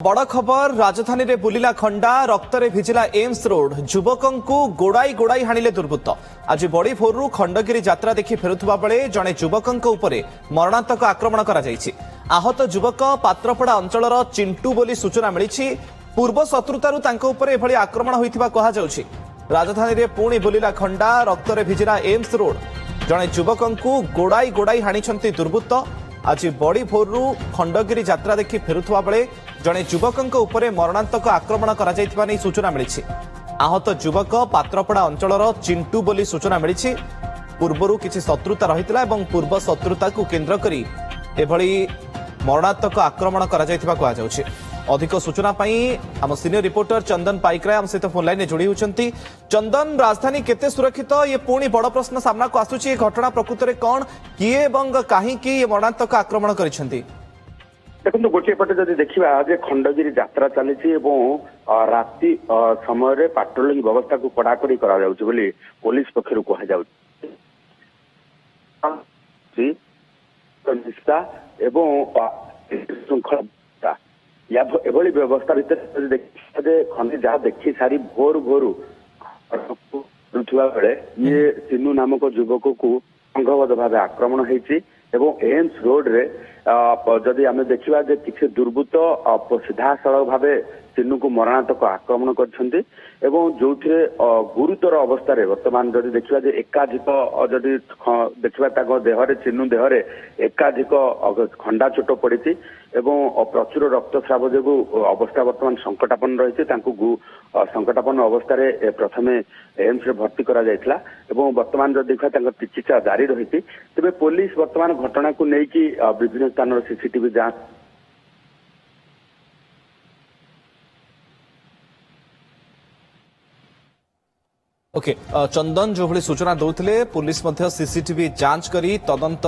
बड़ खबर राजधानी रे बुलिला खंडा रक्तरे भिजिला एम्स रोड युवकंकु गोड़ाई गोड़ाई हाणिले दुर्बृत्त आज बड़ी भोरु खंडगिरी यात्रा देखि फेरुथबा बेले जणे युवकंक उपरे मरणांतक आक्रमण करा जायछि। आहत युवक पात्रपड़ा अंचलर चिंटू बोली सूचना मिलिछि। पूर्व शत्रुतारु तांक उपरे एभली आक्रमण होइथिबा कहा जाउछि। राजधानी रे पुणी बुलिला खंडा रक्तरे भिजिला एम्स रोड जणे युवकंकु गोड़ाई गोड़ाई हाणिछन्ति दुर्बृत्त आज बड़ी भोरु खंडगिरी यात्रा देखि फेरुथबा बेले जणे युवकंक उपरे मरणांतक आक्रमण करा जायथिबा नै सूचना मिलिछि। आहत युवक पात्रपड़ा अंचलर चिंटू बोली सूचना मिलिछि। पूर्वरु किछि शत्रुता रहितला एवं पूर्व शत्रुता को केंद्र करी एभली मरणांतक आक्रमण करा जायथिबा कहा जाउछि। अधिक सूचना पाई आम सीनियर रिपोर्टर चंदन पाइकराय आम सहित फोन लाइन जोड़ी होती। चंदन, राजधानी केते सुरक्षित ये पुणी बड़ प्रश्न सामना को आसुछि। घटना प्रकृत में कौन किए एवं कहीं मरणांतक आक्रमण करिसेंती? देखो गोटे पटे जब देखा खंडगिरी यात्रा चली राति समय पाट्रोलिंग व्यवस्था को कड़ाकड़ी कर पुलिस पक्षर कहुच्छा श्रृंखला एभली व्यवस्था भितर खंडे जहाँ देखी सारी भोर भोरु बेले ये सिन्नू नामक युवक को संघबद्ध भाव आक्रमण होती एम्स रोड रे जदि आम देखा किसी दुर्बृत्त सीधा सड़क भाव सिन्नू को मरणांतक आक्रमण कर जो गुरुतर अवस्था बर्तमान जदि देखा एकाधिक जदि देखा देहरे चिन्नू देहरे एकाधिक खंडा चोट पड़ी प्रचुर रक्तस्राव जो अवस्था बर्तमान संकटापन्न रही संकटापन्न अवस्था प्रथम एम्स रे भर्ती करा जायतिला बर्तमान जदि देखा चिकित्सा जारी रही तेज पुलिस बर्तमान घटना को लेकिन विभिन्न स्थान सीसीटीवी जांच ओके चंदन जो भली सूचना दौले पुलिस सीसीटीवी जांच करी तदंत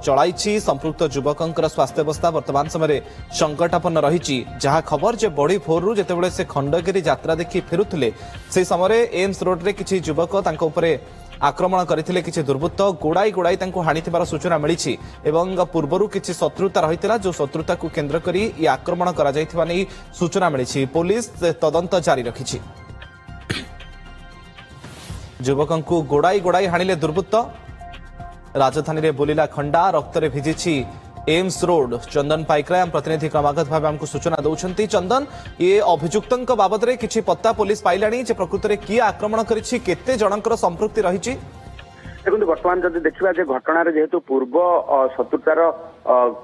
चलाई। संपृक्त युवकंकर स्वास्थ्य अवस्था वर्तमान समय संकटापन्न रही। जहाँ खबर जे बड़ी भोरु जितेबाला से खंडगिरी यात्रा देखि फेरुथिले से समय एम्स रोड रे किछि युवक तांको उपरे आक्रमण करथिले। किछि दुर्बृत्त गोड़ाई गोड़ाई तांको हाणिथिबार सूचना मिलिछि एवं पूर्वरु किछि शत्रुता रहितला जो शत्रुता को केंद्र करी ये आक्रमण करा जायथिबा नै सूचना मिलिछि। पुलिस तदंत जारी रखिछि। युवकंकु गोड़ाई गोड़ाई हाणिले दुर्बृत्त राजधानी रे बुलिला खंडा रक्तरे भिजिछि एम्स रोड। चंदन पाइकराय प्रतिनिधि क्रमागत भाव आमको सूचना दौरान। चंदन, ये अभियुक्तों बाबद में किछि पत्ता पुलिस पाइलानी जे प्रकृत में किए आक्रमण करिछि केते जनकर संपृक्ति रही? देखो बर्तमान जब देखा घटना जेहेतु पूर्व शत्रुतार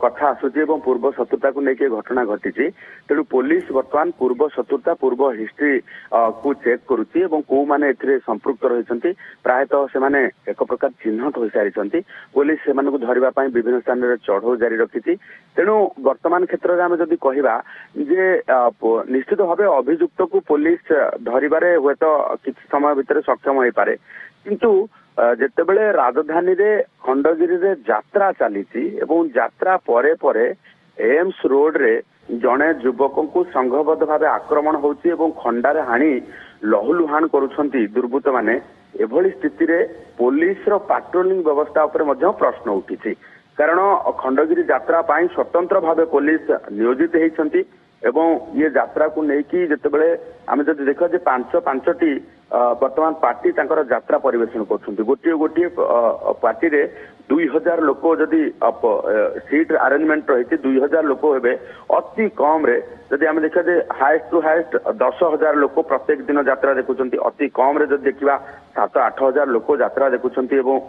कथा आसूची पूर्व शत्रुता को लेकिन घटना घटी तेणु पुलिस बर्तमान पूर्व शत्रुता पूर्व हिस्ट्री को चेक करुच्ची कौ मैंने संपृक्त रही प्रायतः से एक प्रकार चिन्हट हो सारी पुलिस से धरवाई विभिन्न स्थान में चढ़ऊ जारी रखी तेणु वर्तमान क्षेत्र में आम जदि कहवा जे निश्चित भाव अभियुक्त को पुलिस धरवे हे तो किसी समय भितर सक्षम हो पारे किंतु जेतेबेले राजधानी रे खंडगिरी रे यात्रा चली यात्रा परे परे एम्स रोड रे जड़े युवक को संघबद्ध भाव आक्रमण होची खंडारे हाणी लहुलुहान करुछंती दुर्बृत्त माने एभली स्थिति रे पुलिस रो पाट्रोलिंग व्यवस्था उपरे मध्य प्रश्न उठिछि। कारण खंडगिरी यात्रा पाई स्वतंत्र भाव पुलिस नियोजित होइछंती ये यात्रा को लेकिन जितेबाला आम जब देखा पांचटी वर्तमान पार्टी यात्रा परिवेशन कर गोटे गोटे पार्टी रे 2000 लोक जदि सीट अरेंजमेंट रही 2000 लोक हे अति कम रे जदि आम देखा हाएस्ट टू हाएस्ट 10,000 लोक प्रत्येक दिन यात्रा देखुं अति कम रे जब देखा 7-8 हजार लोक यात्रा देखुं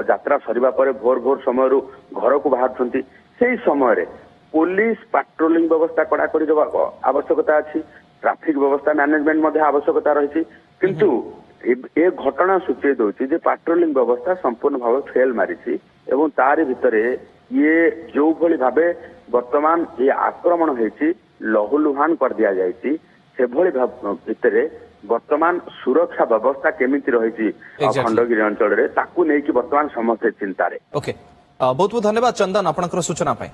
यात्रा सरिबा परे भोर भोर समय घर को बाहर से समय पुलिस पाट्रोलिंग व्यवस्था कड़ाकड़ी आवश्यकता अच्छी ट्रैफिक व्यवस्था मैनेजमेंट आवश्यकता रही किंतु ए घटना सूचे दौर पाट्रोलिंग व्यवस्था संपूर्ण भाव फेल मारी तारी भितर ये जो भली भावे वर्तमान ये आक्रमण होती लहुलुहान कर दिया जायछि से भली भितर वर्तमान सुरक्षा व्यवस्था केमिति रही खंडगिरी अंचल रे ताकू नेकी वर्तमान समस्या चिंतारे। ओके, बहुत बहुत धन्यवाद चंदन आपनकर सूचना पाई।